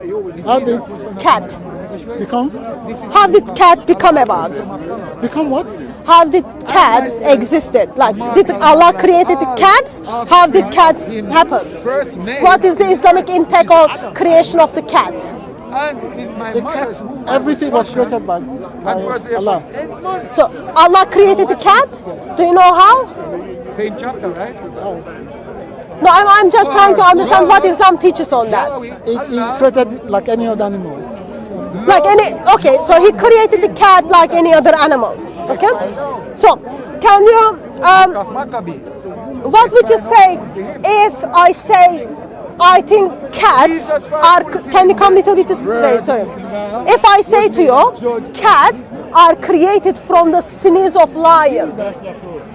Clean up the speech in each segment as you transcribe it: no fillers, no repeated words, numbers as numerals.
How did Cat. become? How did cat become about? Become what? How did cats existed? Like, did Allah created the cats? How did cats happen? What is the Islamic intake of creation of the cat? The cats, everything was created by Allah. So Allah created the cat? Do you know how? Same chapter, right? No, I'm just trying to understand what Islam teaches on that. He created like any other animal. Like any, okay, so he created the cat like any other animals. Okay? So, can you, what would you say if I say, I think cats are, can you come a little bit this way, sorry. If I say to you, cats are created from the sneeze of lion.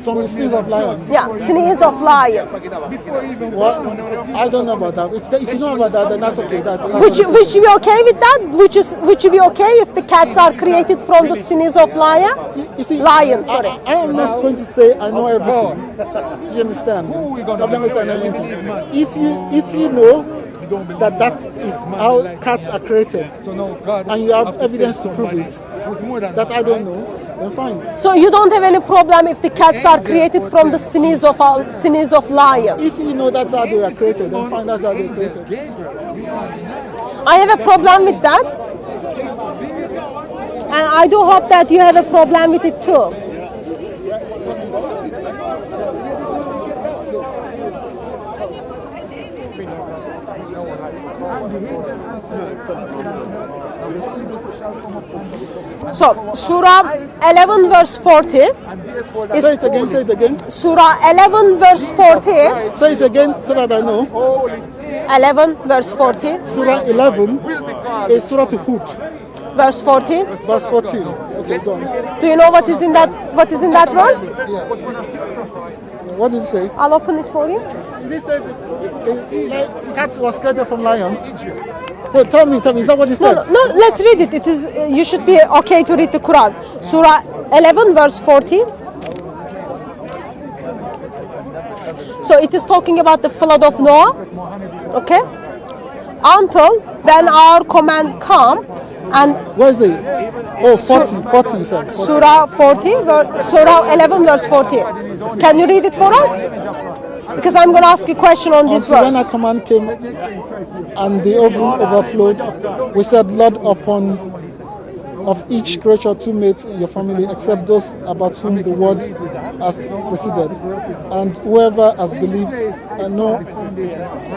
From the sneeze of lion. Yeah, sneeze of lion. What? I don't know about that. If you know about that, then that's okay. Would you be okay with that? Would you be okay if the cats are created from the sneeze of lion? You see, Lion, sorry. I am not going to say I know everything. Do you understand? I'm not going to say anything. If you know that is how cats are created, and you have evidence to prove it, that I don't know, then fine. So you don't have any problem if the cats are created from the sneeze of lion? If you know that's how they were created, then fine, that's how they were created. I have a problem with that. And I do hope that you have a problem with it too. So, Surah 11 verse 40. Say it again. Surah 11 verse 40. Say it again so that I know. 11 verse 40. Surah 11 is Surah to Hud. Verse 40. Verse 14. Okay, go on. Do you know what is in that verse? Yeah. What did it say? I'll open it for you. This said the cat was created from lion. Wait, tell me, is that what it said? No, let's read it. It is. You should be okay to read the Quran. Surah 11 verse 40. So it is talking about the flood of Noah. Okay? Until then our command come and... Where is it? Oh, 40 you said. 40. Surah 40, Surah 11 verse 40. Can you read it for us? Because I'm going to ask you a question on this verse. When our command came and the oven overflowed, we said, Lord, upon of each creature 2 mates in your family, except those about whom the word has proceeded, and whoever has believed,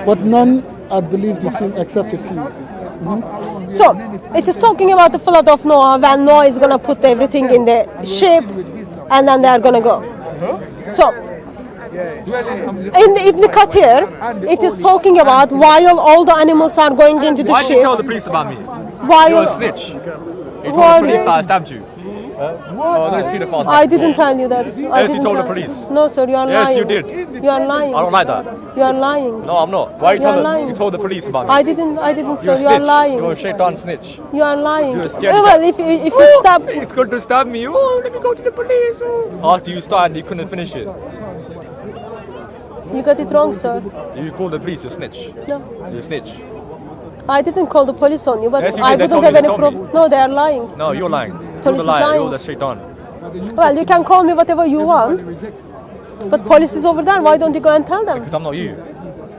but none had believed with him except a few. Mm-hmm. So it is talking about the flood of Noah, when Noah is going to put everything in the ship, and then they are going to go. So in the Ibn Kathir, it is talking about while all the animals are going into the Why ship. did you tell the police about me? While You're a snitch. You told Why the police did- that I stabbed you. Oh, those pedophiles. I didn't tell you that. I you didn't told the tell- police. No, sir, you are Yes, lying. you did. You are lying. I don't like that. You are lying. No, I'm not. Why are you You are telling lying. You told the police about me. I didn't, You're sir. a You are snitch. lying. You're a shaitan snitch. You are lying. You're a scared Well, cat. if you stop, It's good to stab me. Oh, let me go to the police. Oh. After you started, you couldn't finish it. you got it wrong, sir. You called the police. You're a snitch. No, You're a snitch. I didn't call the police on you, but Yes, you I did. They wouldn't told have me, any they told me. problem. No, they are lying. No, you're lying. Police You're is the liar. lying. You're the shaitan. Well, you can call me whatever you want, but police is over there. Why don't you go and tell them? Because I'm not you.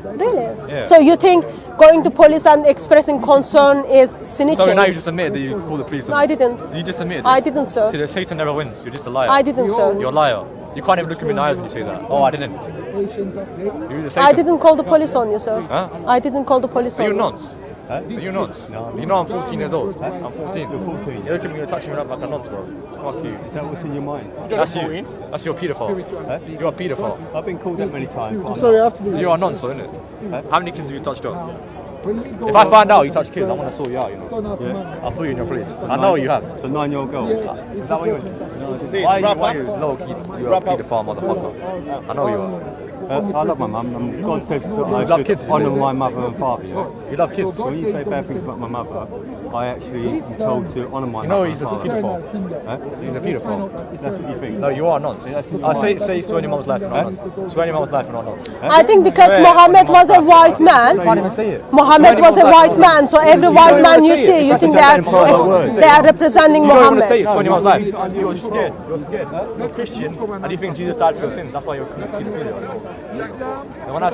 Really? Yeah. So you think going to police and expressing concern is snitching? So now you just admitted that you called the police. No, I didn't. You just admitted. I didn't, sir. See, the Satan never wins. You're just a liar. I didn't, sir. You're a liar. You can't even look at me in the eyes when you say that. Oh, I didn't. You're the Satan. I didn't call the police on you, sir. Huh? I didn't call the police Are on you you. nonce? Are you nonce? You know I'm 14 years old. I'm 14. You're 14. You look at me, you're touching me up like a nonce, bro. Fuck you. Is that what's in your mind? That's you. That's your paedophile. You're a paedophile. I've been called that many times. But I'm sorry, I have to do it. You're a nonce, isn't it? How many kids have you touched on? If I find out you touch kids, I want to sort you out, you know. Yeah. I'll put you in your place. I know you have. The 9-year-old girl. Is that what you want? Why are you low-key? You're a paedophile, motherfucker. I know you are. I love my mum. And God says that I love should kids, you honour say? my mother and father. Yeah? You love kids. So when you say bad things about my mother, I actually am told to honour my You know mother he's and a father. paedophile. Huh? He's a paedophile. That's what you think. No, you are not. Say swear on your mum's life and not nonce. Swear on your mum's life and not nonce. I think because Muhammad was a white man. Can't even say it. Muhammad was a white man, so every white man you see, you think they are representing You don't want to Muhammad. say it. Swear on your mum's life. You're scared. You're scared. You're a Christian and you think Jesus died for your sins. That's why you're a paedophile. When I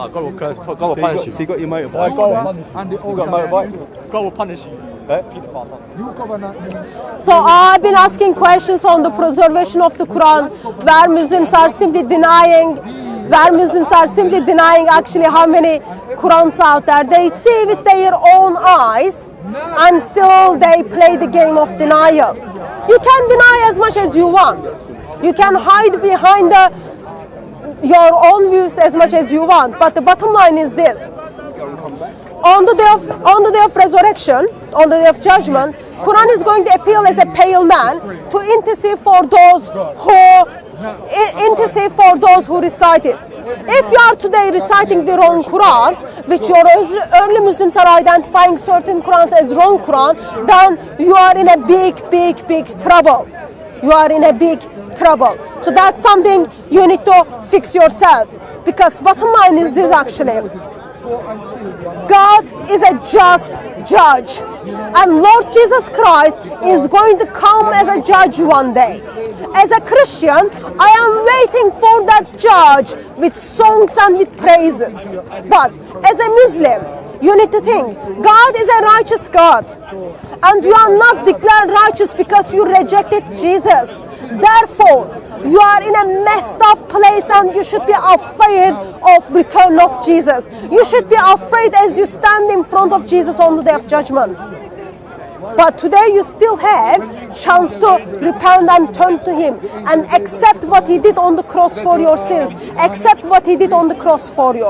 God will curse. God will punish you. So you got your motorbike. And the You got a motorbike. God will punish you. Paedophile. New covenant means So I've been asking questions on the preservation of the Quran, where Muslims are simply denying, actually how many Qurans out there. They see with their own eyes, and still they play the game of denial. You can deny as much as you want. You can hide behind your own views as much as you want. But the bottom line is this: on the day of resurrection, on the day of judgment, Quran is going to appear as a pale man to intercede for those who recite it. If you are today reciting the wrong Quran, which your early Muslims are identifying certain Qurans as wrong Quran, then you are in a big trouble. You are in a big trouble. So that's something you need to fix yourself. Because bottom line is this actually: God is a just judge, and Lord Jesus Christ is going to come as a judge one day. As a Christian, I am waiting for that judge with songs and with praises. But as a Muslim, you need to think, God is a righteous God, and you are not declared righteous because you rejected Jesus. Therefore, you are in a messed up place, and you should be afraid of return of Jesus. You should be afraid as you stand in front of Jesus on the day of judgment. But today you still have chance to repent and turn to Him and accept what He did on the cross for your sins. Accept what He did on the cross for you.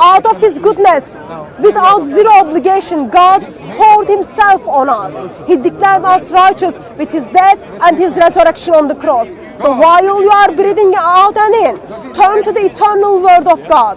Out of His goodness, without zero obligation, God poured Himself on us. He declared us righteous with His death and His resurrection on the cross. So while you are breathing out and in, turn to the eternal Word of God.